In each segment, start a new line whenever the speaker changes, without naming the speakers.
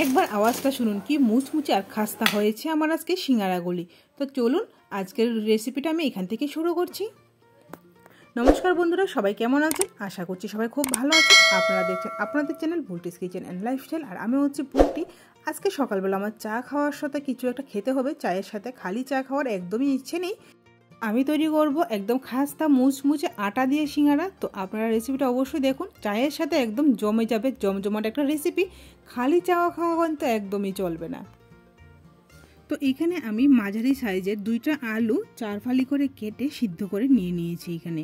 একবার আওয়াজটা শুনুন, কি মুচমুচে আর খাস্তা হয়েছে আমার আজকে সিঙ্গারাগুলি। তো চলুন আজকের রেসিপিটা আমি এখান থেকে শুরু করছি। নমস্কার বন্ধুরা, সবাই কেমন আছেন? আশা করছি সবাই খুব ভালো আছেন। আপনারা দেখছেন আপনাদের চ্যানেল বুলটিস কিচেন অ্যান্ড লাইফস্টাইল, আর আমি হচ্ছে বুলটি। আজকে সকালবেলা আমার চা খাওয়ার সাথে কিছু একটা খেতে হবে। চায়ের সাথে খালি চা খাওয়ার একদমই ইচ্ছে নেই। আমি তৈরি করব একদম খাস্তা মুচমুচে আটা দিয়ে সিঙ্গারা। তো আপনারা রেসিপিটা অবশ্যই দেখুন, চায়ের সাথে একদম জমে যাবে, জমজমাট একটা রেসিপি। খালি চাওয়া খাওয়া কিন্তু একদমই চলবে না। তো এখানে আমি মাঝারি সাইজের 2টা আলু 4 ফালি করে কেটে সিদ্ধ করে নিয়ে নিয়েছি এখানে।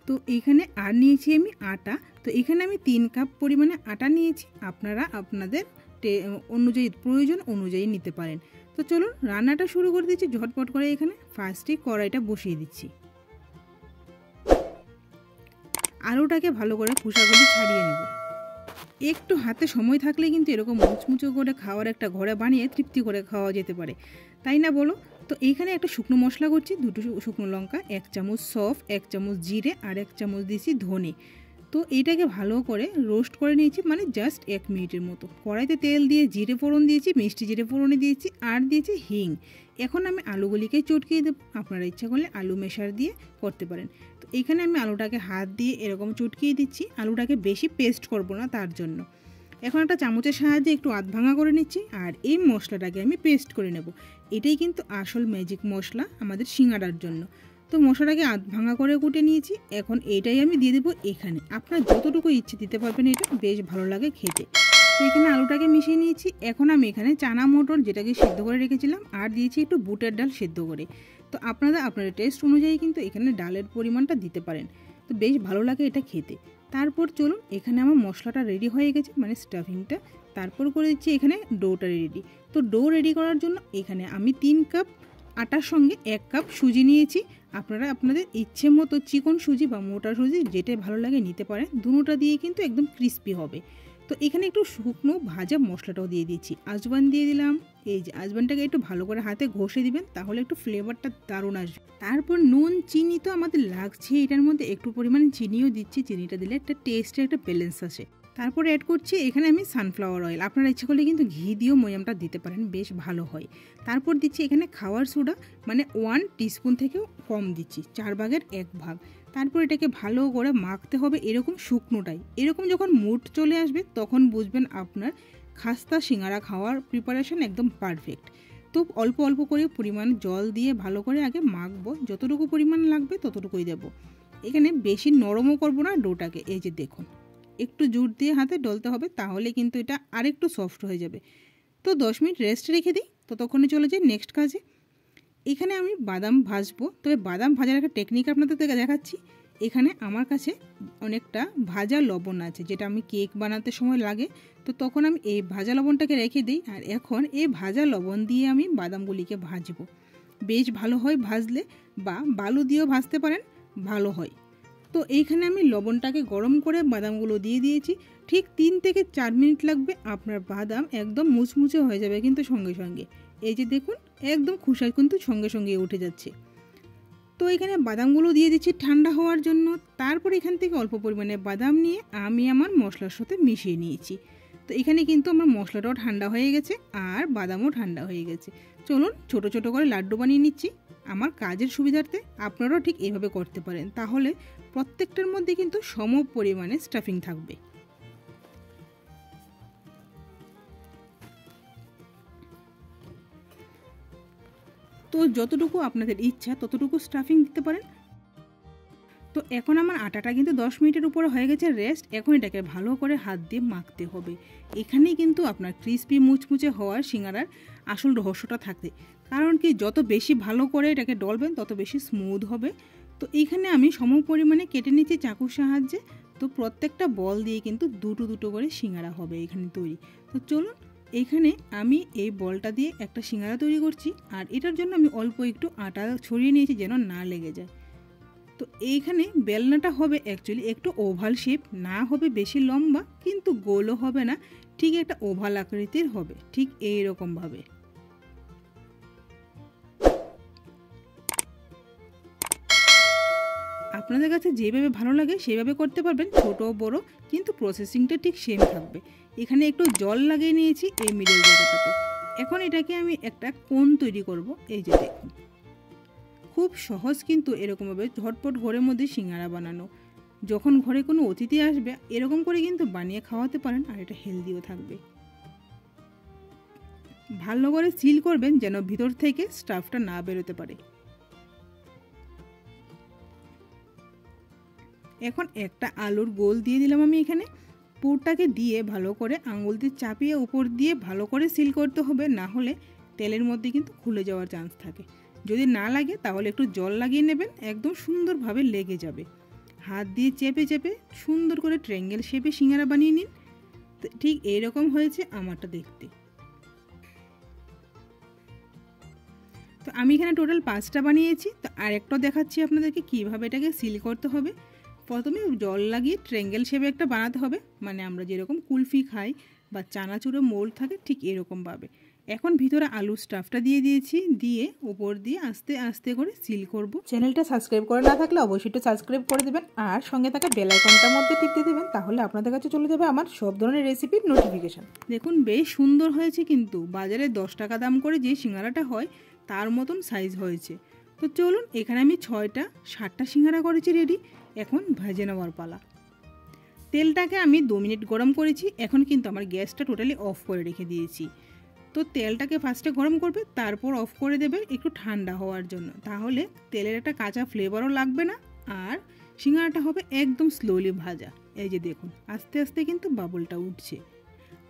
তো এখানে আর নিয়েছি আমি আটা। তো এখানে আমি 3 কাপ পরিমাণে আটা নিয়েছি। আপনারা আপনাদের অনুযায়ী প্রয়োজন অনুযায়ী নিতে পারেন। তো চলুন রান্নাটা শুরু করে দিচ্ছি ঝটপট করে। এখানে ফার্স্টে কড়াইটা বসিয়ে দিচ্ছি। আলুটাকে ভালো করে খোসাগুলি ছাড়িয়ে নেব। একটু হাতে সময় থাকলে কিন্তু এরকম মুচমুচো করে খাওয়ার একটা ঘরে বানিয়ে তৃপ্তি করে খাওয়া যেতে পারে, তাই না বলো? তো এইখানে একটা শুকনো মশলা করছি, 2টো শুকনো লঙ্কা, 1 চামচ সফ, 1 চামচ জিরে আর 1 চামচ দিয়েছি ধনে। তো এইটাকে ভালো করে রোস্ট করে নিয়েছি, মানে জাস্ট 1 মিনিটের মতো। কড়াইতে তেল দিয়ে জিরে ফোড়ন দিয়েছি, মিষ্টি জিরে ফোড়নে দিয়েছি আর দিয়েছি হিং। এখন আমি আলুগুলিকে চটকিয়ে দেবো। আপনারা ইচ্ছা করলে আলু মেশার দিয়ে করতে পারেন। তো এখানে আমি আলুটাকে হাত দিয়ে এরকম চটকিয়ে দিচ্ছি। আলুটাকে বেশি পেস্ট করব না তার জন্য। এখন একটা চামচের সাহায্যে একটু আধ ভাঙা করে নিচ্ছি, আর এই মশলাটাকে আমি পেস্ট করে নেব। এটাই কিন্তু আসল ম্যাজিক মশলা আমাদের সিঙ্গাড়ার জন্য। তো মশলাটাকে আধ ভাঙা করে কুটে নিয়েছি। এখন এইটাই আমি দিয়ে দেবো এখানে। আপনার যতটুকু ইচ্ছে দিতে পারবেন, এটা বেশ ভালো লাগে খেতে। তো এখানে আলুটাকে মিশিয়ে নিয়েছি। এখন আমি এখানে চানা মটর যেটাকে সিদ্ধ করে রেখেছিলাম আর দিয়েছি একটু বুটের ডাল সিদ্ধ করে। তো আপনারা আপনাদের টেস্ট অনুযায়ী কিন্তু এখানে ডালের পরিমাণটা দিতে পারেন। তো বেশ ভালো লাগে এটা খেতে। তারপর চলুন, এখানে আমার মশলাটা রেডি হয়ে গেছে, মানে স্টাফিংটা। তারপর করে দিচ্ছি এখানে ডোটা রেডি। তো ডো রেডি করার জন্য এখানে আমি 3 কাপ আটার সঙ্গে 1 কাপ সুজি নিয়েছি। আপনারা আপনাদের ইচ্ছে মতো চিকন সুজি বা মোটা সুজি যেটাই ভালো লাগে নিতে পারেন। দুটোটা দিয়ে কিন্তু একদম ক্রিস্পি হবে। তো এখানে একটু শুকনো ভাজা মশলাটাও দিয়ে দিচ্ছি, আজওয়ান দিয়ে দিলাম। এই যে আজওয়ানটাকে একটু ভালো করে হাতে ঘষে দিবেন, তাহলে একটু ফ্লেভারটা দারুণ আসবে। তারপর নুন চিনি তো আমাদের লাগছে, এটার মধ্যে একটু পরিমাণে চিনিও দিচ্ছি। চিনিটা দিলে একটা টেস্টের একটা ব্যালেন্স আসে। তারপর অ্যাড করছি এখানে আমি সানফ্লাওয়ার অয়েল। আপনারা ইচ্ছা করলে কিন্তু ঘি দিয়েও ময়ামটা দিতে পারেন, বেশ ভালো হয়। তারপর দিচ্ছি এখানে খাওয়ার সোডা, মানে 1 টিস্পুন থেকেও কম দিচ্ছি, 4 ভাগের 1 ভাগ। তারপর এটাকে ভালো করে মাখতে হবে এরকম শুকনোটাই। এরকম যখন মুড চলে আসবে তখন বুঝবেন আপনার খাস্তা সিঙ্গারা খাওয়ার প্রিপারেশন একদম পারফেক্ট। তো অল্প অল্প করে পরিমাণ জল দিয়ে ভালো করে আগে মাখবো, যতটুকু পরিমাণ লাগবে ততটুকুই দেব। এখানে বেশি নরমও করবো না ডোটাকে। এই যে দেখুন, একটু জোর দিয়ে হাতে ডলতে হবে, তাহলে কিন্তু এটা আরেকটু সফট হয়ে যাবে। তো 10 মিনিট রেস্ট রেখে দিই, ততক্ষণে চলে যাই নেক্সট কাজে। এখানে আমি বাদাম ভাজবো। তবে বাদাম ভাজার একটা টেকনিক আপনাদের দেখাচ্ছি। এখানে আমার কাছে অনেকটা ভাজা লবণ আছে, যেটা আমি কেক বানাতে সময় লাগে। তো তখন আমি এই ভাজা লবণটাকে রেখে দিই, আর এখন এই ভাজা লবণ দিয়ে আমি বাদামগুলিকে ভাজবো। বেশ ভালো হয় ভাজলে, বা বালু দিয়েও ভাজতে পারেন, ভালো হয়। তো এইখানে আমি লবণটাকে গরম করে বাদামগুলো দিয়ে দিয়েছি। ঠিক 3 থেকে 4 মিনিট লাগবে, আপনার বাদাম একদম মুচমুচে হয়ে যাবে কিন্তু সঙ্গে সঙ্গে। এই যে দেখুন, একদম খোসা কিন্তু সঙ্গে সঙ্গে উঠে যাচ্ছে। তো এখানে বাদামগুলো দিয়ে দিচ্ছি ঠান্ডা হওয়ার জন্য। তারপর এখান থেকে অল্প পরিমাণে বাদাম নিয়ে আমি আমার মশলার সাথে মিশিয়ে নিয়েছি। তো এখানে কিন্তু আমার মশলাটাও ঠান্ডা হয়ে গেছে আর বাদামও ঠান্ডা হয়ে গেছে। চলুন ছোট ছোট করে লাড্ডু বানিয়ে নিচ্ছি। আমার কাজের সুবিধার্থে আপনারাও ঠিক এভাবে করতে পারেন, তাহলে প্রত্যেকটার মধ্যে কিন্তু সম পরিমাণে স্টাফিং থাকবে। তো যতটুকু আপনাদের ইচ্ছা ততটুকু স্টাফিং দিতে পারেন। তো এখন আমার আটাটা কিন্তু 10 মিনিটের উপরে হয়ে গেছে রেস্ট। এখন এটাকে ভালো করে হাত দিয়ে মাখতে হবে। এখানেই কিন্তু আপনার ক্রিস্পি মুচমুচে হওয়ার সিঙ্গারার আসল রহস্যটা থাকে। কারণ কি, যত বেশি ভালো করে এটাকে ডলবেন তত বেশি স্মুথ হবে। তো এইখানে আমি সম পরিমাণে কেটে নিচ্ছি চাকুর সাহায্যে। তো প্রত্যেকটা বল দিয়ে কিন্তু দুটো দুটো করে সিঙ্গারা হবে এখানে তৈরি। তো চলুন, এইখানে আমি এই বলটা দিয়ে একটা সিঙ্গারা তৈরি করছি, আর এটার জন্য আমি অল্প একটু আটা ছড়িয়ে নিয়েছি যেন না লেগে যায়। তো এইখানে বেলনাটা হবে অ্যাকচুয়ালি একটু ওভাল শেপ, না হবে বেশি লম্বা কিন্তু গোলও হবে না, ঠিক একটা ওভাল আকৃতির হবে, ঠিক এইরকমভাবে। আপনাদের কাছে যেভাবে ভালো লাগে সেইভাবে করতে পারবেন, ছোট বড়, কিন্তু প্রসেসিংটা ঠিক সেম থাকবে। এখানে একটু জল লাগিয়ে নিয়েছি এই মিডল জায়গাটাতে। এখন এটাকে আমি একটা কোণ তৈরি করব। এই যে দেখুন, খুব সহজ কিন্তু এরকমভাবে ঝটপট ঘরের মধ্যে সিঙ্গারা বানানো। যখন ঘরে কোনো অতিথি আসবে এরকম করে কিন্তু বানিয়ে খাওয়াতে পারেন, আর এটা হেলদিও থাকবে। ভালো করে সিল করবেন যেন ভিতর থেকে স্টাফটা না বেরোতে পারে। এখন একটা আলুর গোল দিয়ে দিলাম আমি এখানে। পুরটাকে দিয়ে ভালো করে আঙুল দিয়ে চাপিয়ে উপর দিয়ে ভালো করে সিল করতে হবে, না হলে তেলের মধ্যে কিন্তু খুলে যাওয়ার চান্স থাকে। যদি না লাগে তাহলে একটু জল লাগিয়ে নেবেন, একদম সুন্দরভাবে লেগে যাবে। হাত দিয়ে চেপে চেপে সুন্দর করে ট্রায়াঙ্গেল শেপে সিঙ্গারা বানিয়ে নিন। ঠিক এইরকম হয়েছে আমারটা দেখতে। তো আমি এখানে টোটাল 5টা বানিয়েছি। তো আরেকটা দেখাচ্ছি আপনাদেরকে কীভাবে এটাকে সিল করতে হবে। প্রথমে জল লাগিয়ে ট্রায়াঙ্গেল শেপে একটা বানাতে হবে, মানে আমরা যেরকম কুলফি খাই বা চানাচুরের মোল্ড থাকে ঠিক এরকমভাবে। এখন ভিতরে আলু স্টাফটা দিয়ে দিয়েছি, দিয়ে উপর দিয়ে আস্তে আস্তে করে সিল করব। চ্যানেলটা সাবস্ক্রাইব করে না থাকলে অবশ্যই একটু সাবস্ক্রাইব করে দেবেন, আর সঙ্গে থাকা বেল আইকনটার মধ্যে টিপতে দেবেন, তাহলে আপনাদের কাছে চলে যাবে আমার সব ধরনের রেসিপির নোটিফিকেশান। দেখুন বেশ সুন্দর হয়েছে, কিন্তু বাজারে 10 টাকা দাম করে যে সিঙ্গারাটা হয় তার মতন সাইজ হয়েছে। তো চলুন, এখানে আমি 6টা সিঙ্গারা করেছি রেডি। এখন ভেজে নেওয়ার পালা। তেলটাকে আমি 2 মিনিট গরম করেছি। এখন কিন্তু আমার গ্যাসটা টোটালি অফ করে রেখে দিয়েছি। তো তেলটাকে ফার্স্টে গরম করবে, তারপর অফ করে দেবে একটু ঠান্ডা হওয়ার জন্য, তাহলে তেলের একটা কাঁচা ফ্লেভারও লাগবে না, আর সিঙ্গারাটা হবে একদম স্লোলি ভাজা। এই যে দেখুন আস্তে আস্তে কিন্তু বাবলটা উঠছে।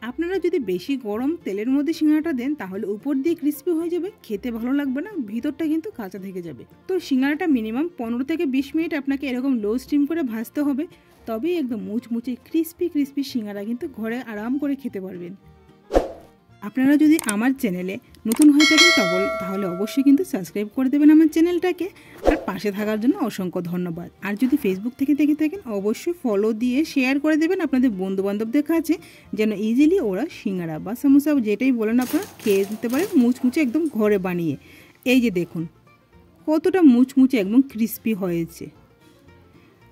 আপনারা যদি বেশি গরম তেলের মধ্যে সিঙ্গারাটা দেন তাহলে উপর দিয়ে ক্রিস্পি হয়ে যাবে, খেতে ভালো লাগবে না, ভিতরটা কিন্তু কাঁচা থেকে যাবে। তো সিঙ্গারাটা মিনিমাম 15 থেকে 20 মিনিট আপনাকে এরকম লো স্টিম করে ভাজতে হবে, তবেই একদম মুচমুচে ক্রিস্পি সিঙ্গারা কিন্তু ঘরে আরাম করে খেতে পারবেন। আপনারা যদি আমার চ্যানেলে নতুন হয়ে থাকেন তাহলে অবশ্যই কিন্তু সাবস্ক্রাইব করে দেবেন আমার চ্যানেলটাকে, আর পাশে থাকার জন্য অসংখ্য ধন্যবাদ। আর যদি ফেসবুক থেকে দেখে থাকেন অবশ্যই ফলো দিয়ে শেয়ার করে দেবেন আপনাদের বন্ধুবান্ধবদের কাছে, যেন ইজিলি ওরা সিঙ্গারা বা সমোসা যেটাই বলেন আপনারা খেয়ে দিতে পারেন মুচমুচে একদম ঘরে বানিয়ে। এই যে দেখুন কতটা মুচমুচে একদম ক্রিস্পি হয়েছে,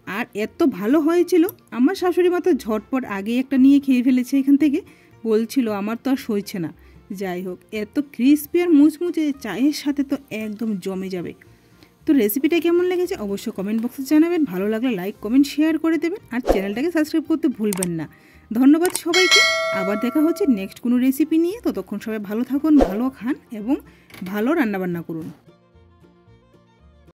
আর এত ভালো হয়েছিল আমার শাশুড়ি মা তো ঝটপট আগে একটা নিয়ে খেয়ে ফেলেছে এখান থেকে, বলছিল আমার তো আর সইছে না। যাই হোক, এত ক্রিস্পি আর মুচমুচে চায়ের সাথে তো একদম জমে যাবে। তো রেসিপিটা কেমন লেগেছে অবশ্যই কমেন্ট বক্সে জানাবেন, ভালো লাগলে লাইক কমেন্ট শেয়ার করে দেবেন, আর চ্যানেলটাকে সাবস্ক্রাইব করতে ভুলবেন না। ধন্যবাদ সবাইকে, আবার দেখা হচ্ছে নেক্সট কোনো রেসিপি নিয়ে। ততক্ষণ সবাই ভালো থাকুন, ভালো খান এবং ভালো রান্নাবান্না করুন।